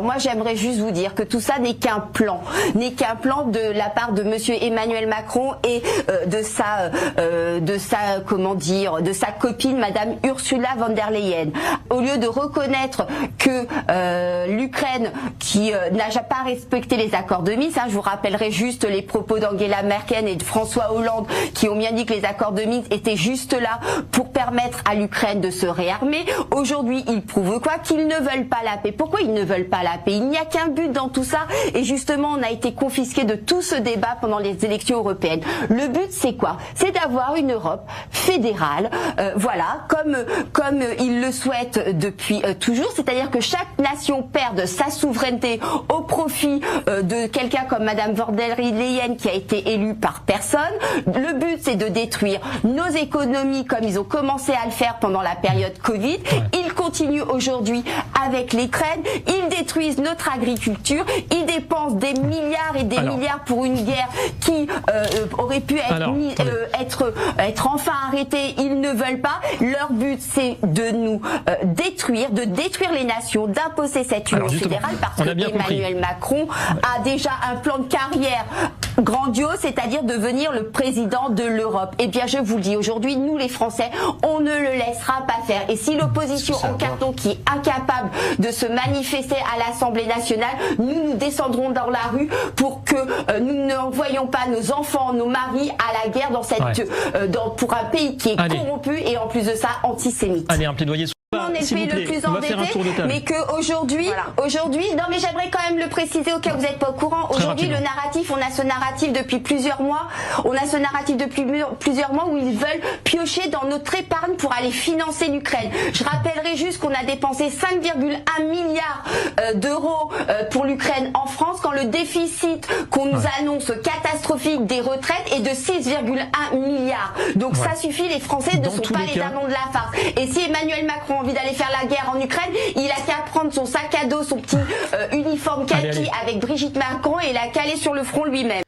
Moi, j'aimerais juste vous dire que tout ça n'est qu'un plan de la part de Monsieur Emmanuel Macron et de sa copine Madame Ursula von der Leyen. Au lieu de reconnaître que l'Ukraine qui n'a pas respecté les accords de Minsk, je vous rappellerai juste les propos d'Angela Merkel et de François Hollande qui ont bien dit que les accords de Minsk étaient juste là pour permettre à l'Ukraine de se réarmer. Aujourd'hui, ils prouvent quoi? Qu'ils ne veulent pas la paix. Pourquoi ils ne veulent pas la paix? Il n'y a qu'un but dans tout ça et justement on a été confisqué de tout ce débat pendant les élections européennes. Le but c'est quoi? C'est d'avoir une Europe fédérale, voilà, comme ils le souhaitent depuis toujours, c'est-à-dire que chaque nation perde sa souveraineté au profit de quelqu'un comme Madame von der Leyen qui a été élue par personne. Le but c'est de détruire nos économies comme ils ont commencé à le faire pendant la période Covid. Ils continuent aujourd'hui avec l'Ukraine, ils détruisent notre agriculture, ils dépensent des milliards et des milliards pour une guerre qui aurait pu être enfin arrêtée. Ils ne veulent pas. Leur but c'est de nous détruire, de détruire les nations, d'imposer cette union fédérale parce que Emmanuel Macron a déjà un plan de carrière grandiose, c'est-à-dire devenir le président de l'Europe. Eh bien, je vous le dis aujourd'hui, nous les Français, on ne le laissera pas faire. Et si l'opposition en carton qui est incapable de se manifester à l'Assemblée nationale, nous descendrons dans la rue pour que nous n'envoyions pas nos enfants, nos maris à la guerre dans cette, pour un pays qui est corrompu et en plus de ça antisémite. Allez, un plaidoyer. On est le pays le plus endetté, mais qu'aujourd'hui, non mais j'aimerais quand même le préciser au cas où vous n'êtes pas au courant. Aujourd'hui, le narratif, on a ce narratif depuis plusieurs mois. On a ce narratif depuis plusieurs mois où ils veulent piocher dans notre épargne pour aller financer l'Ukraine. Je rappellerai juste qu'on a dépensé 5,1 milliards d'euros pour l'Ukraine en France, quand le déficit qu'on nous annonce catastrophique des retraites est de 6,1 milliards. Donc ça suffit, les Français ne sont pas les dindons de la farce. Et si Emmanuel Macron a envie d'aller faire la guerre en Ukraine, il a qu'à prendre son sac à dos, son petit uniforme kaki avec Brigitte Macron et la caler sur le front lui-même.